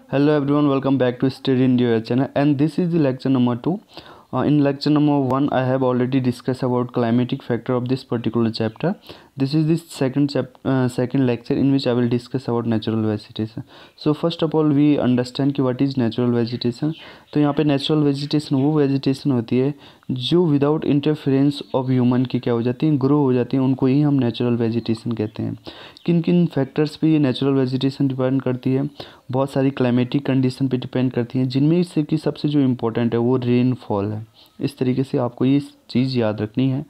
Hello everyone, welcome back to Study India channel, and this is the lecture number 2. In lecture number 1 I have already discussed about climatic factor of this particular chapter. This is the second lecture in which I will discuss about natural vegetation. So first of all we understand कि what is natural vegetation. तो यहाँ पे natural vegetation वो vegetation होती है जो without interference of human की क्या हो जाती हैं, ग्रो हो जाती हैं, उनको ही हम नेचुरल वेजिटेशन कहते हैं. किन किन फैक्टर्स पे ये नेचुरल वेजिटेशन डिपेंड करती है? बहुत सारी क्लाइमेटिक कंडीशन पे डिपेंड करती हैं, जिनमें से कि सबसे जो इम्पोर्टेंट है वो रेनफॉल है. इस तरीके से आपको ये चीज़ याद रखनी है.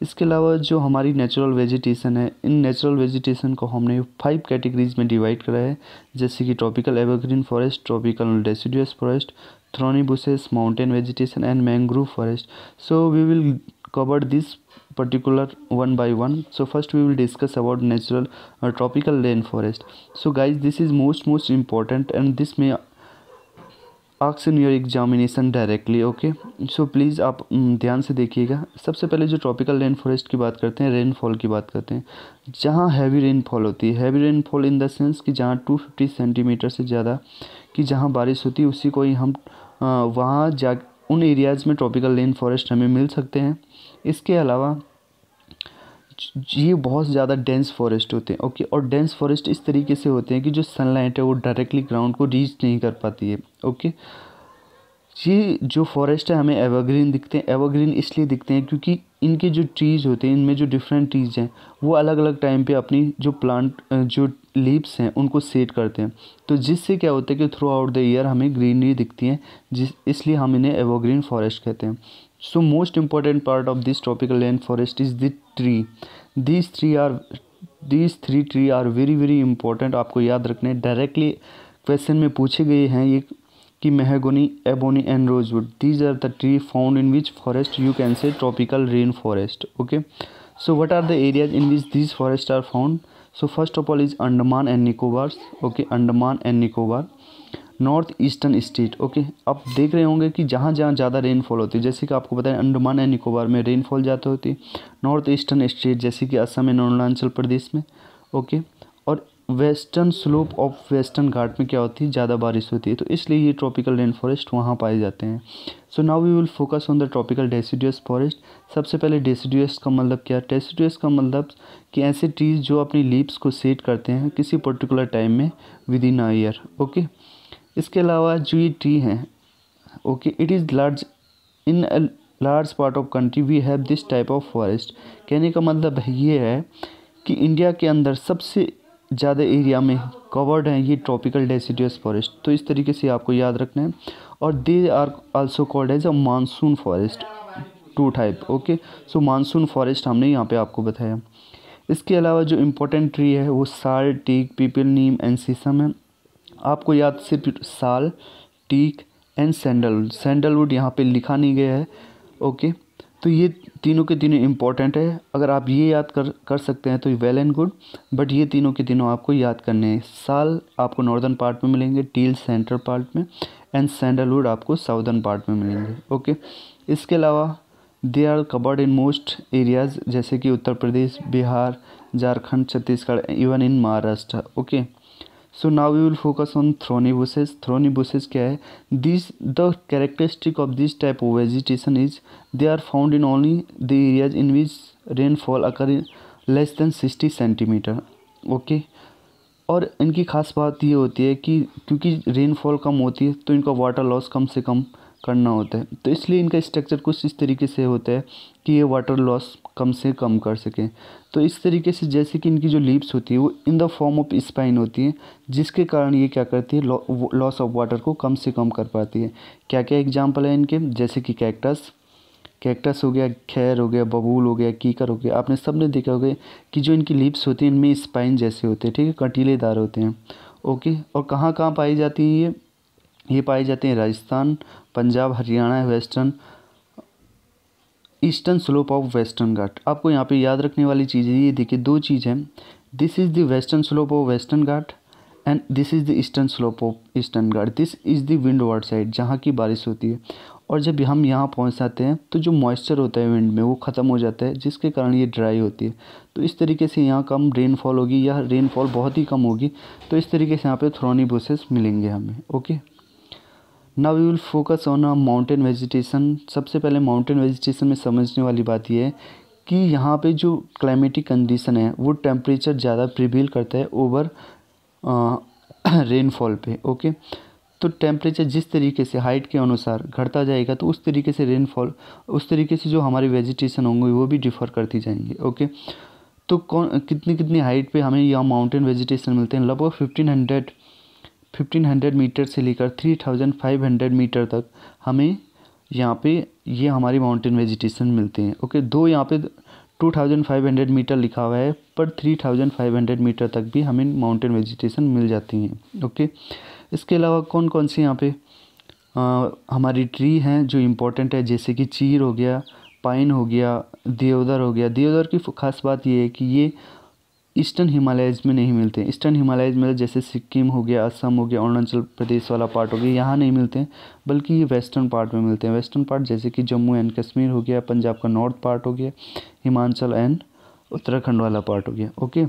इसके अलावा जो हमारी नेचुरल वेजिटेशन है, इन नेचुरल वेजिटेशन को हमने 5 कैटेगरीज में डिवाइड करा है, जैसे कि tropical evergreen forest, tropical deciduous forest, thorny bushes, mountain vegetation and mangrove forest. So we will cover this particular one by one. So first we will discuss about natural tropical rainforest. So guys, this is most important and this may ask in your examination directly. Okay, so please आप ध्यान से देखिएगा. सबसे पहले जो tropical rain forest की बात करते हैं, रेनफॉल की बात करते हैं, जहाँ हैवी रेनफॉल होती है. Heavy rainfall in the sense कि जहाँ 250 सेंटीमीटर से ज़्यादा की जहाँ बारिश होती है, उसी को ही हम वहाँ जा उन एरियाज़ में ट्रॉपिकल रेन फॉरेस्ट हमें मिल सकते हैं. इसके अलावा ये बहुत ज़्यादा डेंस फॉरेस्ट होते हैं. ओके, और डेंस फॉरेस्ट इस तरीके से होते हैं कि जो सनलाइट है वो डायरेक्टली ग्राउंड को रीच नहीं कर पाती है. ओके, ये जो फॉरेस्ट है हमें एवरग्रीन दिखते हैं. एवरग्रीन इसलिए दिखते हैं क्योंकि इनके जो ट्रीज़ होते हैं, इनमें जो डिफरेंट ट्रीज़ हैं वो अलग अलग टाइम पे अपनी जो प्लांट जो लीव्स हैं उनको सेट करते हैं. तो जिससे क्या होता है कि थ्रू आउट द ईयर हमें ग्रीनरी दिखती है, इसलिए हम इन्हें एवरग्रीन फॉरेस्ट कहते हैं. So most important part of this tropical rainforest is the tree. These three tree are very important. आपको याद रखने डायरेक्टली क्वेश्चन में पूछे गए हैं ये कि mahogany, ebony and rosewood. These are the tree found in which forest you can say tropical rainforest. Okay. So what are the areas in which these forests are found? So first of all is Andaman and Nicobar. Okay, Andaman and Nicobar. North eastern state. Okay, आप देख रहे होंगे कि जहाँ जहाँ ज़्यादा rainfall होती है, जैसे कि आपको पता है अंडमान एंड निकोबार में रेनफॉल ज़्यादा होती है. नॉर्थ ईस्टर्न स्टेट जैसे कि असम एंड अरुणाचल प्रदेश में. ओके, और वेस्टर्न स्लोप ऑफ वेस्टर्न घाट में क्या होती है, ज़्यादा बारिश होती है, तो इसलिए ये ट्रॉपिकल रेन फॉरेस्ट वहाँ पाए जाते हैं. So now we will focus on the tropical deciduous forest. सबसे पहले डेसिडुअस का मतलब क्या? डेसिडुअस का मतलब कि ऐसे ट्रीज जो अपनी लीव्स को सेट करते हैं किसी पर्टिकुलर टाइम में within a year. Okay, इसके अलावा जो ये ट्री हैं, okay, it is large in a large part of country we have this type of forest. कहने का मतलब ये है कि इंडिया के अंदर सबसे ज़्यादा एरिया में कवर्ड हैं ये ट्रॉपिकल डेसिडुअस फॉरेस्ट. तो इस तरीके से आपको याद रखना है. और they are also called as a monsoon forest, 2 type. Okay, so monsoon forest हमने यहाँ पे आपको बताया. इसके अलावा जो इम्पोर्टेंट ट्री है वो साल, टीक, पीपल, नीम एंड शीशम है. आपको याद सिर्फ साल, टीक एंड सैंडलवुड. सैंडलवुड यहाँ पे लिखा नहीं गया है. ओके, तो ये तीनों के तीनों इम्पॉर्टेंट है. अगर आप ये याद कर सकते हैं तो वेल एंड गुड, बट ये तीनों के तीनों आपको याद करने हैं. साल आपको नॉर्दर्न पार्ट में मिलेंगे, टील सेंट्रल पार्ट में एंड सैंडलवुड आपको साउदर्न पार्ट में मिलेंगे. ओके, इसके अलावा they are covered in most areas जैसे कि Uttar Pradesh, Bihar, Jharkhand, Chhattisgarh, even in Maharashtra. Okay, so now we will focus on thorny bushes. Thorny bushes क्या है? The characteristic of this type of vegetation is they are found in only the areas in which rainfall occur in less than 60 centimetre. Okay, और इनकी खास बात ये होती है कि क्योंकि रेनफॉल कम होती है तो इनका वाटर लॉस कम से कम करना होता है, तो इसलिए इनका स्ट्रक्चर कुछ इस तरीके से होता है कि ये वाटर लॉस कम से कम कर सकें. तो इस तरीके से जैसे कि इनकी जो लीव्स होती है वो in the form of spine होती है, जिसके कारण ये क्या करती है, लॉस ऑफ वाटर को कम से कम कर पाती है. क्या क्या एग्जांपल है इनके? जैसे कि कैक्टस हो गया, खैर हो गया, बबूल हो गया, कीकर हो गया. आपने सब ने देखा होगा कि जो इनकी लीव्स होती हैं इनमें स्पाइन जैसे होते हैं, ठीक है, कंटीलेदार होते हैं. ओके, और कहाँ कहाँ पाई जाती है ये पाई जाती हैं Rajasthan, Punjab, Haryana, western eastern slope of western Ghat. आपको यहाँ पे याद रखने वाली चीज़ है, ये देखिए 2 चीज़ हैं. This is the western slope of western Ghat and this is the eastern slope of eastern Ghat. This is the windward side जहाँ की बारिश होती है. और जब हम यहाँ पहुँच जाते हैं तो जो मॉइस्चर होता है विंड में वो ख़त्म हो जाता है, जिसके कारण ये ड्राई होती है। तो इस तरीके से यहाँ कम रेनफॉल होगी या रेनफॉल बहुत ही कम होगी। तो इस तरीके से यहाँ पे थ्रॉनी बुशेस मिलेंगे हमें। Okay, now we will focus on a mountain vegetation. सबसे पहले माउंटेन वेजिटेशन में समझने वाली बात यह है कि यहाँ पे जो क्लाइमेटिक कंडीशन है वो टेम्परेचर ज़्यादा प्रिवेल करता है ओवर रेनफॉल पे। ओके, तो टेम्परेचर जिस तरीके से हाइट के अनुसार घटता जाएगा तो उस तरीके से रेनफॉल, उस तरीके से जो हमारी वेजिटेशन होंगी वो भी डिफ़र करती जाएंगी। ओके, तो कितनी कितनी हाइट पे हमें यहाँ माउंटेन वेजिटेशन मिलते हैं? लगभग 1500 मीटर से लेकर 3500 मीटर तक हमें यहाँ पे ये हमारी माउंटेन वेजिटेशन मिलते हैं। ओके, दो यहाँ पे 2500 मीटर लिखा हुआ है, पर 3500 मीटर तक भी हमें माउंटेन वेजिटेशन मिल जाती हैं। ओके, इसके अलावा कौन कौन सी यहाँ पे हमारी ट्री हैं जो इम्पोर्टेंट है, जैसे कि चीर हो गया, पाइन हो गया, देवदार हो गया। देवदार की खास बात ये है कि ये ईस्टर्न हिमालयज़ में नहीं मिलते हैं। ईस्टर्न हिमालयज़ में जैसे सिक्किम हो गया, असम हो गया, अरुणाचल प्रदेश वाला पार्ट हो गया, यहाँ नहीं मिलते हैं, बल्कि ये वेस्टर्न पार्ट में मिलते हैं। वेस्टर्न पार्ट जैसे कि जम्मू एंड कश्मीर हो गया, पंजाब का नॉर्थ पार्ट हो गया, हिमाचल एंड उत्तराखंड वाला पार्ट हो गया। Okay,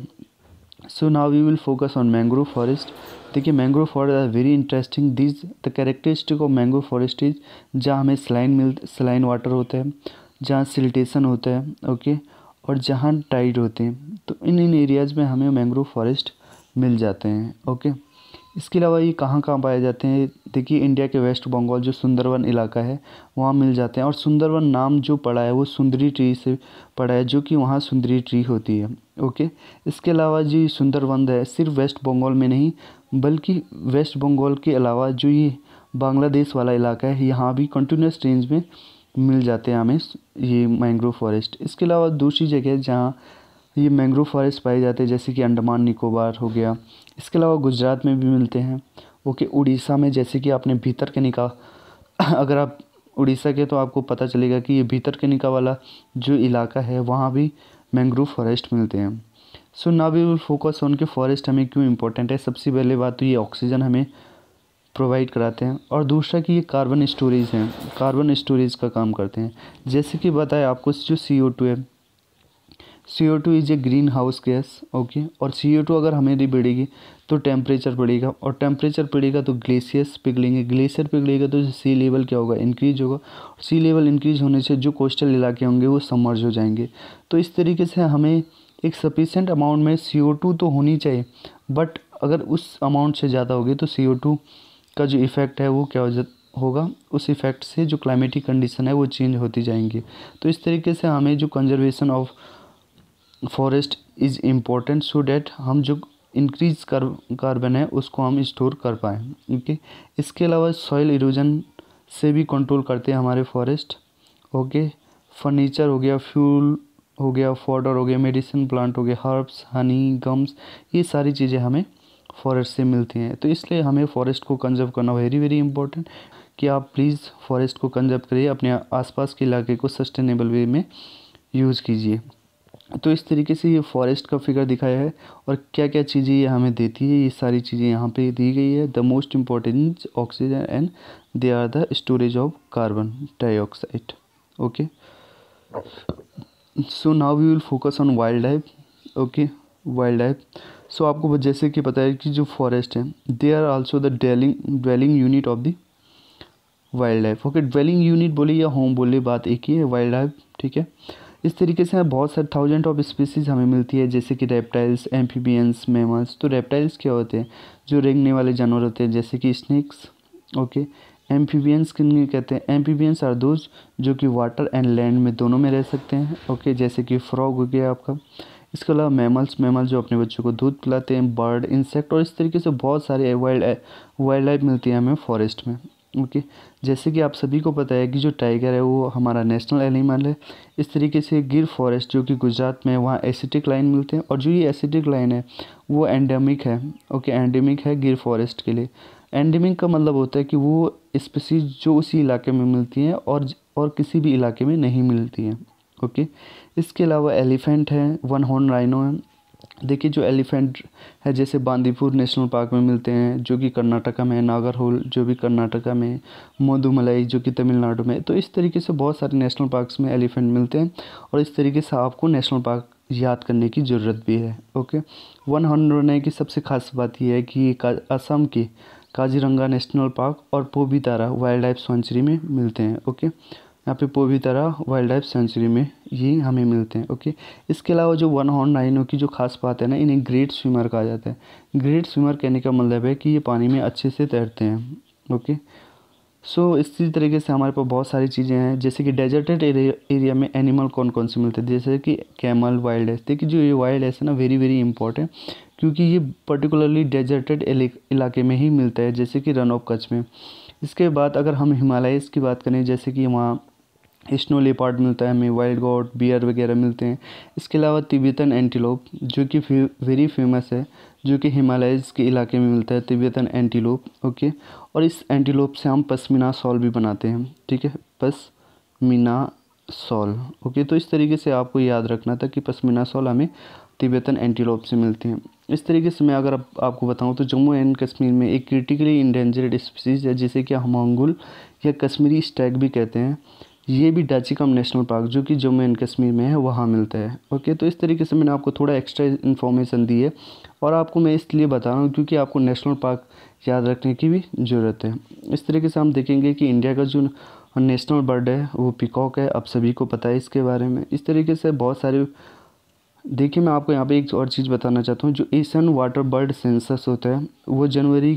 so now we will focus on mangrove forest. देखिए, mangrove forest are very interesting. This the characteristic of mangrove forest is जहाँ हमें सलाइन वाटर होता है, जहाँ सिल्टेशन होता है। ओके, और जहाँ टाइड होते हैं, तो इन एरियाज़ में हमें मैंग्रोव फॉरेस्ट मिल जाते हैं। ओके, इसके अलावा ये कहाँ कहाँ पाए जाते हैं? देखिए, इंडिया के वेस्ट बंगाल जो सुंदरवन इलाका है वहाँ मिल जाते हैं, और सुंदरवन नाम जो पड़ा है वो सुंदरी ट्री से पड़ा है, जो कि वहाँ सुंदरी ट्री होती है। ओके, इसके अलावा जी सुंदरवन है सिर्फ वेस्ट बंगाल में नहीं, बल्कि वेस्ट बंगाल के अलावा जो ये बांग्लादेश वाला इलाका है यहाँ भी कंटिन्यूस रेंज में मिल जाते हैं हमें ये मैंग्रोव फॉरेस्ट। इसके अलावा दूसरी जगह जहाँ ये मैंग्रोव फॉरेस्ट पाए जाते हैं जैसे कि अंडमान निकोबार हो गया, इसके अलावा गुजरात में भी मिलते हैं। ओके, उड़ीसा में जैसे कि आपने भीतरकनिका अगर आप उड़ीसा के तो आपको पता चलेगा कि ये भीतरकनिका वाला जो इलाका है वहाँ भी मैंग्रोव फॉरेस्ट मिलते हैं। So now we will focus on के फॉरेस्ट हमें क्यों इंपॉर्टेंट है। सबसे पहले बात तो ये ऑक्सीजन हमें प्रोवाइड कराते हैं, और दूसरा कि ये कार्बन स्टोरेज हैं, कार्बन स्टोरेज का काम करते हैं। जैसे कि बताया आपको जो CO2 है, CO2 is a green house gas. Okay, और CO2 अगर हमें बढ़ेगी तो टेम्परेचर बढ़ेगा, और टेम्परेचर बढ़ेगा तो ग्लेशियर्स पिघलेंगे, ग्लेशियर पिघलेगा तो सी लेवल क्या होगा? इंक्रीज होगा। सी लेवल इंक्रीज होने से जो कोस्टल इलाके होंगे वो सबमर्ज हो जाएंगे। तो इस तरीके से हमें एक सफिशेंट अमाउंट में CO2 तो होनी चाहिए, बट अगर उस अमाउंट से ज़्यादा होगी तो CO2 का जो इफ़ेक्ट है वो क्या होगा? उस इफ़ेक्ट से जो क्लाइमेटिक कंडीशन है वो चेंज होती जाएंगी। तो इस तरीके से हमें जो conservation of forest is important, so that हम जो इंक्रीज कार्बन है उसको हम स्टोर कर पाएँ। ओके, इसके अलावा सॉइल इरोजन से भी कंट्रोल करते हैं हमारे फॉरेस्ट। ओके, फर्नीचर हो गया, फ्यूल हो गया, फॉडर हो गया, मेडिसिन प्लांट हो गया, हर्ब्स, हनी, गम्स, ये सारी चीज़ें हमें फॉरेस्ट से मिलती हैं। तो इसलिए हमें फॉरेस्ट को कंजर्व करना वेरी वेरी इंपॉर्टेंट, कि आप प्लीज़ फॉरेस्ट को कंजर्व करिए, अपने आसपास के इलाके को सस्टेनेबल वे में यूज़ कीजिए। तो इस तरीके से ये फॉरेस्ट का फिगर दिखाया है, और क्या क्या चीज़ें ये हमें देती है, ये सारी चीज़ें यहाँ पे दी गई है। The most important oxygen and they are the storage of carbon dioxide. Okay, so now we will focus on wildlife. Okay, wildlife, so आपको जैसे कि पता है कि जो फॉरेस्ट है they are also the dwelling unit of the wildlife. Okay, dwelling unit बोले या होम बोले बात एक ही है, वाइल्ड लाइफ। ठीक है, इस तरीके से बहुत सारे थाउजेंड ऑफ स्पीसीज़ हमें मिलती है, जैसे कि रेप्टाइल्स, एम्फीबियंस, मैमल्स। तो रेप्टाइल्स क्या होते हैं? जो रेंगने वाले जानवर होते हैं, जैसे कि स्नेक्स। ओके, एम्फीबियंस किन कहते हैं? एम्फीबियंस आर दोज जो कि वाटर एंड लैंड में दोनों में रह सकते हैं। ओके, जैसे कि फ्रॉग हो गया आपका। इसके अलावा मैमल जो अपने बच्चों को दूध पिलाते हैं, बर्ड, इंसेक्ट, और इस तरीके से बहुत सारे वाइल्ड लाइफ मिलती है हमें फॉरेस्ट में। ओके, जैसे कि आप सभी को पता है कि जो टाइगर है वो हमारा नेशनल एनिमल है। इस तरीके से गिर फॉरेस्ट जो कि गुजरात में है वहाँ एसिटिक लाइन मिलते हैं, और जो ये एसिटिक लाइन है वो एंडेमिक है। ओके, एंडेमिक है गिर फॉरेस्ट के लिए। एंडेमिक का मतलब होता है कि वो स्पीसीज जो उसी इलाके में मिलती हैं और किसी भी इलाके में नहीं मिलती हैं। ओके, इसके अलावा एलिफेंट है, वन हॉर्न राइनो है, देखिए जो एलिफेंट है जैसे बांदीपुर नेशनल पार्क में मिलते हैं जो कि कर्नाटका में, नागरहोल जो भी कर्नाटका में, मधुमलाई जो कि तमिलनाडु में। तो इस तरीके से बहुत सारे नेशनल पार्क्स में एलिफेंट मिलते हैं और इस तरीके से आपको नेशनल पार्क याद करने की ज़रूरत भी है। ओके, 109 की सबसे खास बात यह है कि ये असम के काजीरंगा नेशनल पार्क और पोबितारा वाइल्ड लाइफ सेंचुरी में मिलते हैं। ओके, यहाँ पे पोबितारा वाइल्ड लाइफ सेंचुरी में ये हमें मिलते हैं। ओके, इसके अलावा जो 109 की जो खास बात है ना, इन्हें ग्रेट स्विमर कहा जाता है। ग्रेट स्विमर कहने का मतलब है कि ये पानी में अच्छे से तैरते हैं। ओके, सो इसी तरीके से हमारे पास बहुत सारी चीज़ें हैं, जैसे कि डेजर्टेड एरिया में एनिमल कौन कौन से मिलते हैं, जैसे कि कैमल, वाइल्ड एस। देखिए जो ये वाइल्ड एस है ना, वेरी वेरी इंपॉर्टेंट, क्योंकि ये पर्टिकुलरली डेजर्टेड इलाके में ही मिलता है, जैसे कि रन ऑफ कच्छ में। इसके बाद अगर हम हिमालयस की बात करें, जैसे कि वहाँ स्नो लेपर्ड मिलता है हमें, वाइल्ड गॉड, बियर वगैरह मिलते हैं। इसके अलावा तिब्बतन एंटीलोप जो कि वेरी फेमस है, जो कि हिमालयस के इलाके में मिलता है, तिब्बतन एंटीलोप। ओके, और इस एंटीलोप से हम पश्मीना शॉल भी बनाते हैं। ठीक है, पश्मीना शॉल। ओके, तो इस तरीके से आपको याद रखना था कि पश्मीना शॉल हमें तिब्बतन एंटीलोप से मिलती हैं। इस तरीके से मैं अगर आपको बताऊं तो जम्मू एंड कश्मीर में एक क्रिटिकली इंडेंजर्ड स्पीसीज है, जिसे कि हम मंगुल या कश्मीरी स्टैग भी कहते हैं। ये भी डाचिकम नेशनल पार्क जो कि जम्मू एंड कश्मीर में है वहाँ मिलता है। ओके, तो इस तरीके से मैंने आपको थोड़ा एक्स्ट्रा इन्फॉर्मेशन दी है, और आपको मैं इसलिए बता रहा हूँ क्योंकि आपको नेशनल पार्क याद रखने की भी ज़रूरत है। इस तरीके से हम देखेंगे कि इंडिया का जो नेशनल बर्ड है वो पीकॉक है, आप सभी को पता है इसके बारे में। इस तरीके से बहुत सारे, देखिए मैं आपको यहाँ पे एक और चीज़ बताना चाहता हूँ। जो एशियन वाटर बर्ड सेंसस होता है वो जनवरी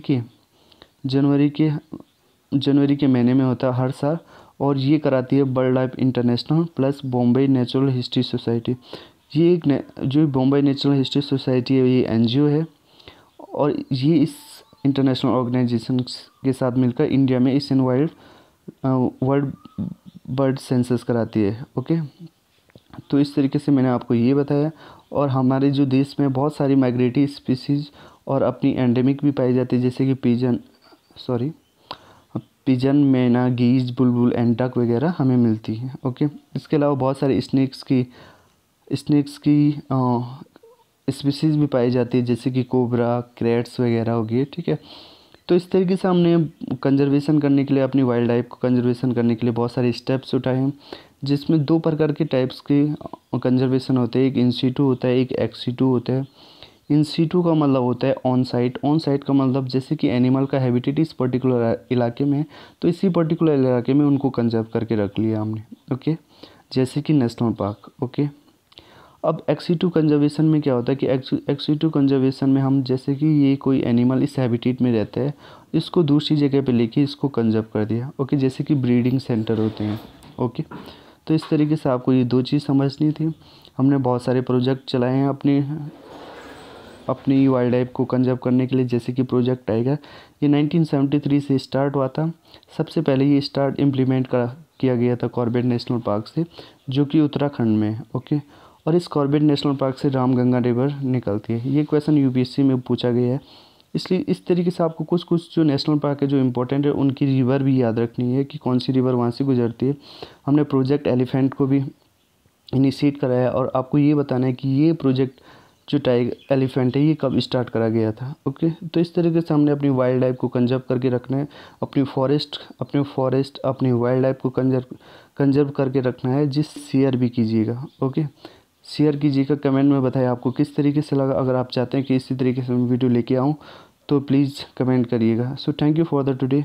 के महीने में होता है हर साल, और ये कराती है bird life international plus Bombay natural history society. ये जो बॉम्बे नेचुरल हिस्ट्री सोसाइटी है ये एनजीओ है, और ये इस इंटरनेशनल ऑर्गेनाइजेशन के साथ मिलकर इंडिया में एशियन वर्ल्ड बर्ड सेंसस कराती है। ओके, तो इस तरीके से मैंने आपको ये बताया। और हमारे जो देश में बहुत सारी माइग्रेटरी स्पीसीज़ और अपनी एंडेमिक भी पाई जाती है, जैसे कि पिजन, मैना, गीज, बुलबुल एंड डक वगैरह हमें मिलती है। ओके, इसके अलावा बहुत सारे स्नेक्स की स्पीसीज़ भी पाई जाती है, जैसे कि कोबरा, क्रेट्स वगैरह हो गई। ठीक है, तो इस तरीके से हमने कंजर्वेशन करने के लिए, अपनी वाइल्ड लाइफ को कंजर्वेशन करने के लिए बहुत सारे स्टेप्स उठाए हैं, जिसमें 2 प्रकार के टाइप्स के कंजर्वेशन होते हैं। एक इन सीटू होता है, एक एक्स सीटू होता है। इन सीटू का मतलब होता है ऑन साइट का मतलब जैसे कि एनिमल का हैबिटेट इस पर्टिकुलर इलाके में, तो इसी पर्टिकुलर इलाके में उनको कंजर्व करके रख लिया हमने। ओके, जैसे कि नेशनल पार्क। ओके, अब एक्स-सीटू कंजर्वेशन में क्या होता है कि एक्स-सीटू कंजर्वेशन में हम, जैसे कि ये कोई एनिमल इस हैबिटेट में रहता है, इसको दूसरी जगह पे लेके इसको कंजर्व कर दिया। ओके, जैसे कि ब्रीडिंग सेंटर होते हैं। ओके, तो इस तरीके से आपको ये 2 चीज़ समझनी थी। हमने बहुत सारे प्रोजेक्ट चलाए हैं अपनी वाइल्ड लाइफ को कंजर्व करने के लिए, जैसे कि प्रोजेक्ट टाइगर। ये 1973 से स्टार्ट हुआ था। सबसे पहले ये स्टार्ट इम्प्लीमेंट किया गया था कॉर्बेट नेशनल पार्क से, जो कि उत्तराखंड में है। ओके, और इस कॉर्बेट नेशनल पार्क से रामगंगा रिवर निकलती है। ये क्वेश्चन यूपीएससी में पूछा गया है, इसलिए इस तरीके से आपको कुछ कुछ जो नेशनल पार्क है जो इम्पोर्टेंट है उनकी रिवर भी याद रखनी है कि कौन सी रिवर वहाँ से गुजरती है। हमने प्रोजेक्ट एलिफेंट को भी इनिशिएट कराया, और आपको ये बताना है कि ये प्रोजेक्ट जो टाइगर एलिफेंट है ये कब स्टार्ट करा गया था। ओके, तो इस तरीके से हमने अपनी वाइल्ड लाइफ को कंजर्व करके रखना है, अपनी वाइल्ड लाइफ को कंजर्व करके रखना है। शेयर भी कीजिएगा। ओके, शेयर कीजिएगा, कमेंट में बताएं आपको किस तरीके से लगा। अगर आप चाहते हैं कि इसी तरीके से मैं वीडियो लेके आऊँ तो प्लीज़ कमेंट करिएगा। So thank you for the today.